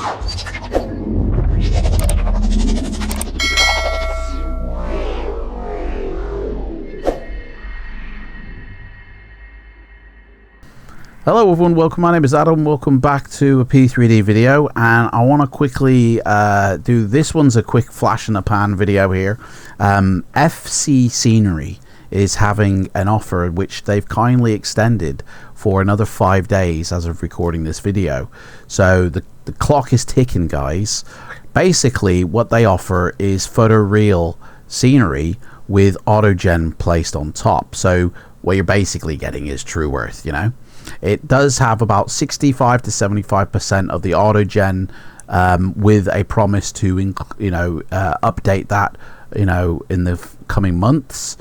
Hello everyone, welcome. My name is Adam. Welcome back to a P3D video, and I want to quickly do this one's a quick flash in the pan video here. FC Scenery is having an offer which they've kindly extended for another 5 days as of recording this video. So the clock is ticking, guys. Basically what they offer is photoreal scenery with autogen placed on top. So what you're basically getting is true earth, you know. It does have about 65 to 75% of the autogen, with a promise to update that in the coming months.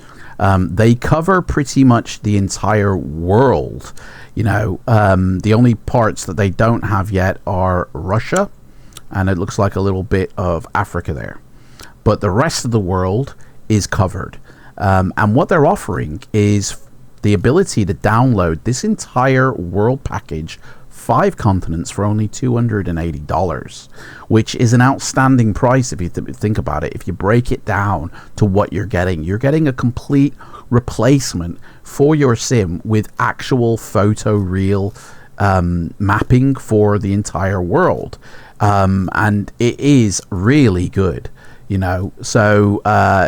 They cover pretty much the entire world. The only parts that they don't have yet are Russia, and it looks like a little bit of Africa there, but the rest of the world is covered. And what they're offering is the ability to download this entire world package, 5 continents, for only $280, which is an outstanding price if you think about it. If you break it down to what you're getting a complete replacement for your sim with actual photoreal mapping for the entire world, and it is really good. So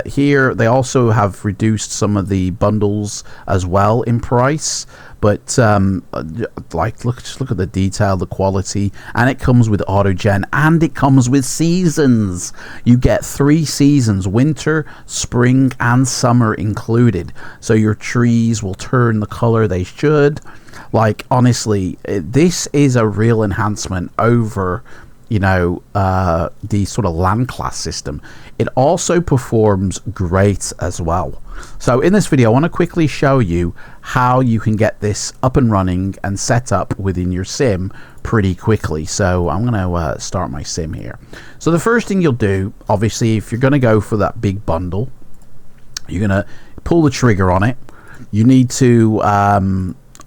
here they also have reduced some of the bundles as well in price, but just look at the detail, the quality, and it comes with autogen, and it comes with seasons. You get 3 seasons, winter, spring, and summer included, so your trees will turn the color they should. Like, honestly, this is a real enhancement over the sort of land class system. It also performs great as well. So in this video I want to quickly show you how you can get this up and running and set up within your sim pretty quickly. So I'm going to start my sim here. So the first thing you'll do, obviously, if you're going to go for that big bundle, you're going to pull the trigger on it. You need to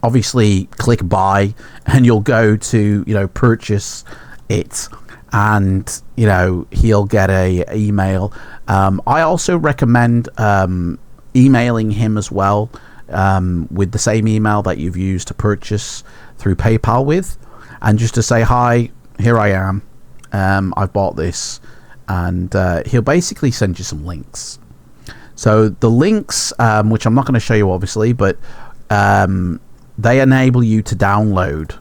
obviously click buy, and you'll go to purchase it, and he'll get a email. I also recommend emailing him as well, with the same email that you've used to purchase through PayPal with, and just to say, hi, here I am, I've bought this, and he'll basically send you some links. So the links, which I'm not going to show you obviously, but they enable you to download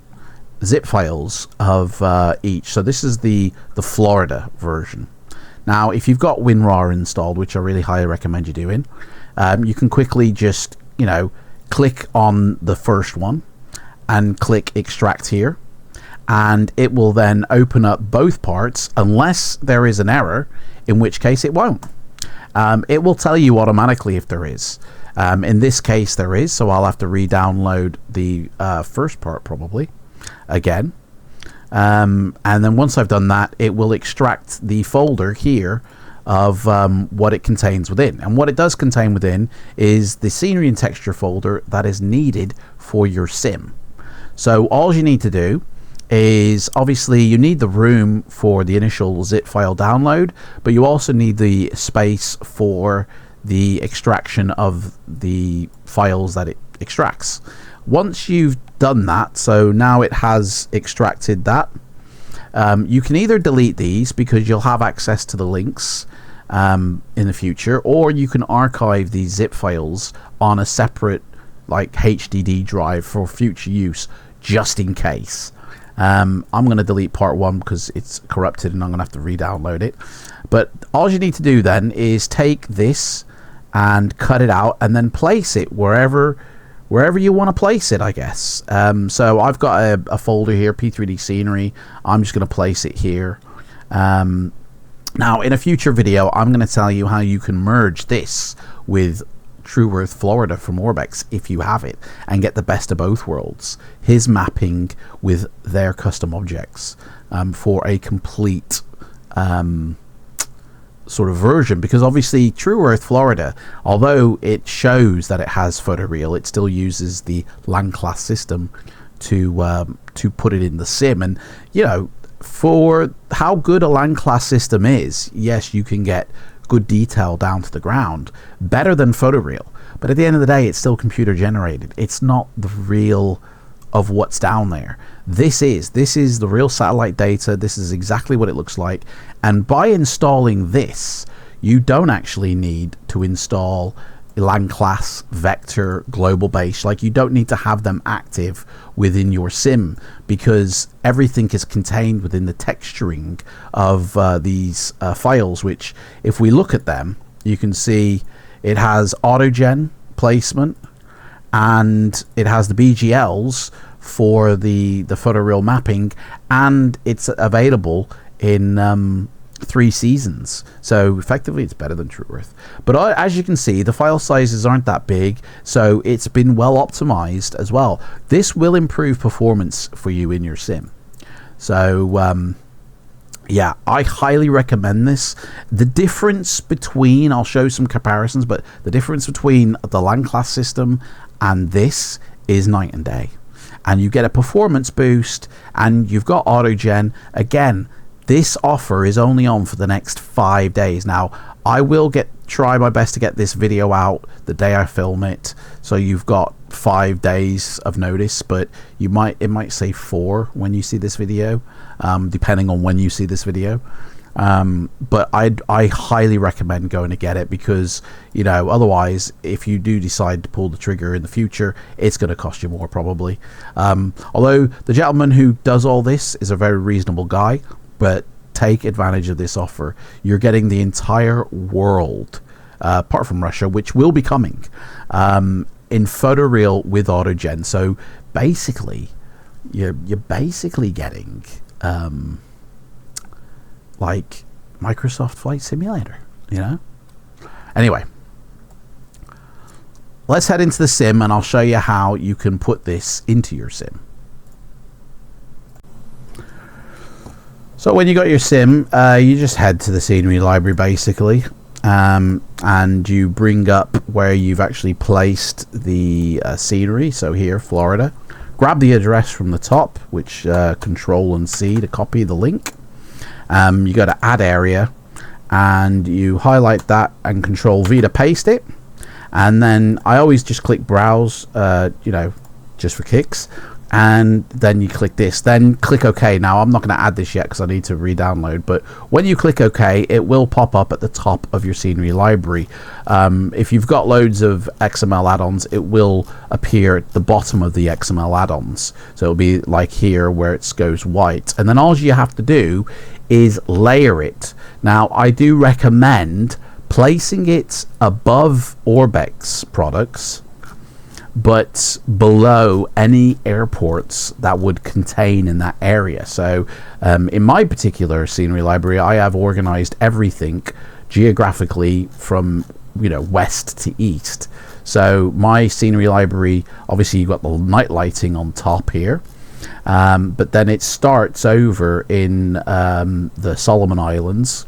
zip files of each. So this is the Florida version. Now if you've got WinRAR installed, which I really highly recommend you doing, you can quickly just click on the first one and click extract here, and it will then open up both parts unless there is an error, in which case it won't. It will tell you automatically if there is. In this case there is, so I'll have to re-download the first part probably again, and then once I've done that, it will extract the folder here of what it contains within. And what it does contain within is the scenery and texture folder that is needed for your sim. So all you need to do is, obviously you need the room for the initial zip file download, but you also need the space for the extraction of the files that it extracts. Once you've done that, so now it has extracted that, you can either delete these because you'll have access to the links in the future, or you can archive these zip files on a separate HDD drive for future use, just in case. I'm going to delete part 1 because it's corrupted and I'm going to have to re-download it. But all you need to do then is take this and cut it out and then place it wherever you want to place it, I guess. So I've got a folder here, P3D Scenery. I'm just going to place it here. Now in a future video I'm going to tell you how you can merge this with True Earth Florida from Orbex if you have it, and get the best of both worlds, his mapping with their custom objects, for a complete sort of version. Because obviously True Earth Florida, although it shows that it has photoreal, it still uses the land class system to put it in the sim. And for how good a land class system is, yes, you can get good detail down to the ground, better than photoreal. But at the end of the day, it's still computer generated. It's not the real of what's down there. This is the real satellite data. This is exactly what it looks like. And by installing this, you don't actually need to install land class, vector, global base. Like, you don't need to have them active within your sim, because everything is contained within the texturing of these files, which if we look at them, you can see it has autogen placement, and it has the BGLs for the photoreal mapping, and it's available in 3 seasons. So effectively it's better than True Earth. But as you can see, the file sizes aren't that big, so it's been well optimized as well. This will improve performance for you in your sim. So yeah, I highly recommend this. The difference between, I'll show some comparisons, but the difference between the land class system and this is night and day. And you get a performance boost, and you've got autogen. Again, this offer is only on for the next 5 days. Now, I will try my best to get this video out the day I film it, so you've got 5 days of notice, but it might say 4 when you see this video, depending on when you see this video. But I highly recommend going to get it, because, you know, otherwise, if you do decide to pull the trigger in the future, it's going to cost you more probably. Although the gentleman who does all this is a very reasonable guy, but take advantage of this offer. You're getting the entire world, apart from Russia, which will be coming, in photoreal with autogen. So basically, you're basically getting like Microsoft Flight Simulator, you know? Anyway, let's head into the sim, and I'll show you how you can put this into your sim. So when you got your sim, you just head to the scenery library basically, and you bring up where you've actually placed the scenery. So here, Florida. Grab the address from the top, which Control and C to copy the link. You go to add area, and you highlight that, and Control V to paste it. And then I always just click browse, you know, just for kicks. And then you click this, then click OK. Now I'm not going to add this yet because I need to re-download, but when you click OK, it will pop up at the top of your scenery library. If you've got loads of XML add-ons, it will appear at the bottom of the XML add-ons, so it'll be like here where it goes white, and then all you have to do is layer it. Now I do recommend placing it above Orbex products, but below any airports that would contain in that area. So in my particular scenery library, I have organized everything geographically from, you know, west to east. So my scenery library, obviously you've got the night lighting on top here, but then it starts over in the Solomon Islands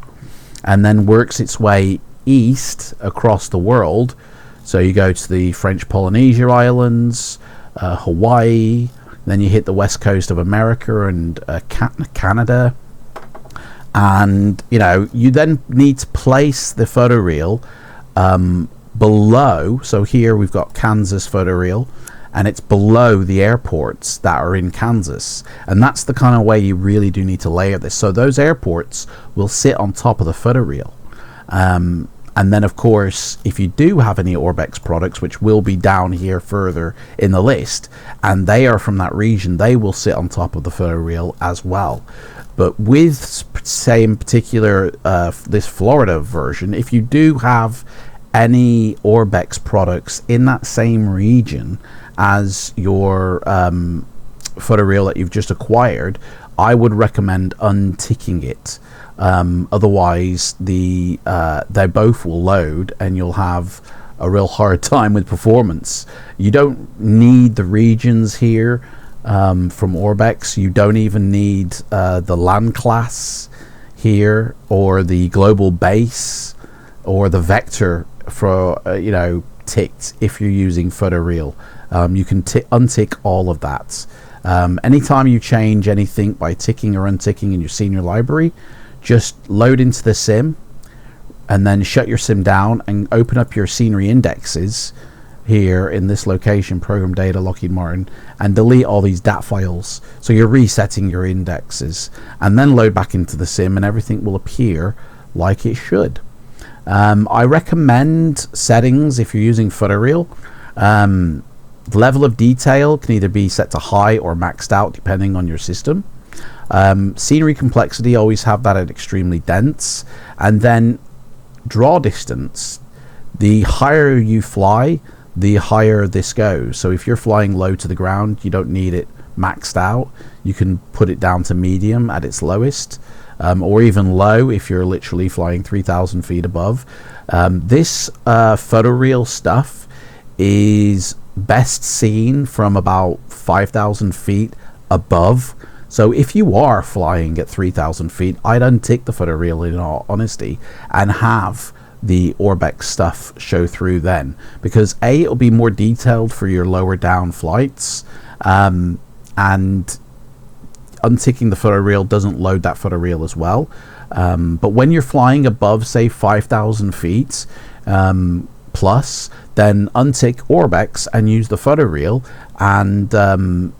and then works its way east across the world. So you go to the French Polynesia Islands, Hawaii, then you hit the west coast of America and Canada. And, you know, you then need to place the photoreal below. So here we've got Kansas photoreal, and it's below the airports that are in Kansas. And that's the kind of way you really do need to layer this. So those airports will sit on top of the photoreal. And then, of course, if you do have any Orbex products, which will be down here further in the list, and they are from that region, they will sit on top of the photoreal as well. But with, say, in particular, this Florida version, if you do have any Orbex products in that same region as your photoreal that you've just acquired, I would recommend unticking it. Otherwise they both will load and you'll have a real hard time with performance. You don't need the regions here from Orbex. You don't even need the land class here, or the global base, or the vector for you know, ticked if you're using photoreal. You can untick all of that. Anytime you change anything by ticking or unticking in your senior library, just load into the sim and then shut your sim down and open up your scenery indexes here in this location, program data, Lockheed Martin, and delete all these DAT files. So you're resetting your indexes, and then load back into the sim and everything will appear like it should. I recommend settings if you're using photoreal. The level of detail can either be set to high or maxed out depending on your system. Scenery complexity, always have that at extremely dense. And then draw distance, the higher you fly, the higher this goes. So if you're flying low to the ground, you don't need it maxed out. You can put it down to medium at its lowest, or even low if you're literally flying 3,000 feet above. This photoreal stuff is best seen from about 5,000 feet above. So if you are flying at 3,000 feet, I'd untick the photoreal in all honesty and have the Orbex stuff show through then, because A, it'll be more detailed for your lower down flights, and unticking the photoreal doesn't load that photoreal as well. But when you're flying above, say, 5,000 feet plus, then untick Orbex and use the photoreal, and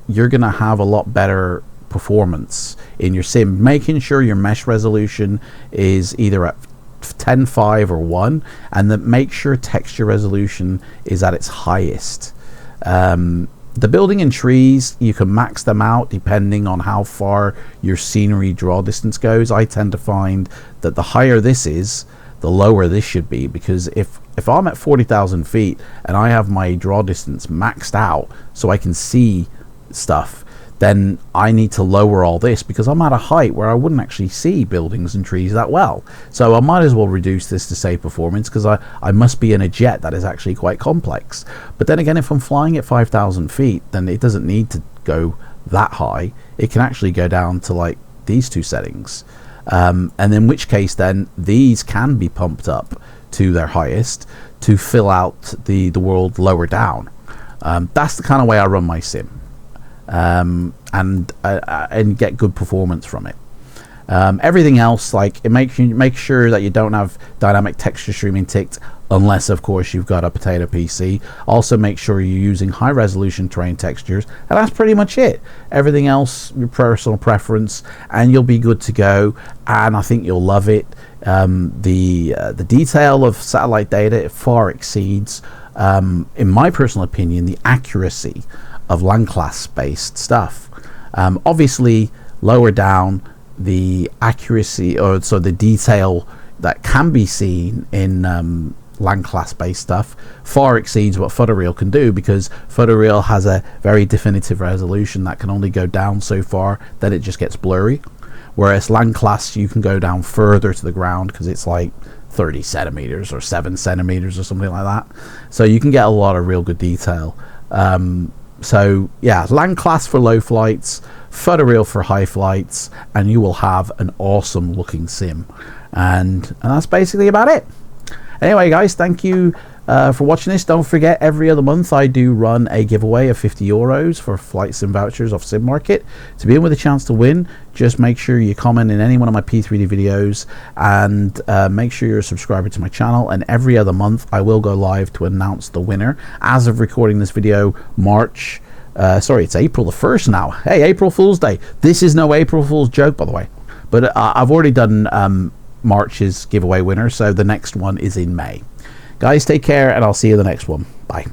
you're gonna have a lot better performance in your sim, making sure your mesh resolution is either at 10.5 or 1, and then make sure texture resolution is at its highest. The building and trees, you can max them out depending on how far your scenery draw distance goes. I tend to find that the higher this is, the lower this should be, because if I'm at 40,000 feet and I have my draw distance maxed out so I can see stuff, then I need to lower all this because I'm at a height where I wouldn't actually see buildings and trees that well. So I might as well reduce this to save performance, because I must be in a jet that is actually quite complex. But then again, if I'm flying at 5,000 feet, then it doesn't need to go that high. It can actually go down to like these two settings, and in which case then these can be pumped up to their highest to fill out the world lower down. That's the kind of way I run my sim. And get good performance from it. Everything else, like, it make sure that you don't have dynamic texture streaming ticked, unless of course you've got a potato PC. Also make sure you're using high resolution terrain textures, and that's pretty much it. Everything else, your personal preference, and you'll be good to go, and I think you'll love it. The detail of satellite data, it far exceeds, in my personal opinion, the accuracy of land class based stuff. Obviously lower down, the accuracy, or so the detail that can be seen in land class based stuff far exceeds what photoreal can do, because photoreal has a very definitive resolution that can only go down so far, then it just gets blurry, whereas land class you can go down further to the ground because it's like 30 centimeters or 7 centimeters or something like that, so you can get a lot of real good detail. So yeah, land class for low flights, photoreal for high flights, and you will have an awesome looking sim. And that's basically about it. Anyway guys, thank you for watching this. Don't forget, every other month I do run a giveaway of €50 for flight sim vouchers off Sim Market. To be in with a chance to win, just make sure you comment in any one of my P3D videos, and make sure you're a subscriber to my channel. And every other month I will go live to announce the winner. As of recording this video, it's April the 1st now. Hey, April Fool's Day. This is no April Fool's joke, by the way, but I've already done March's giveaway winner, so the next one is in May. Guys, take care, and I'll see you in the next one. Bye.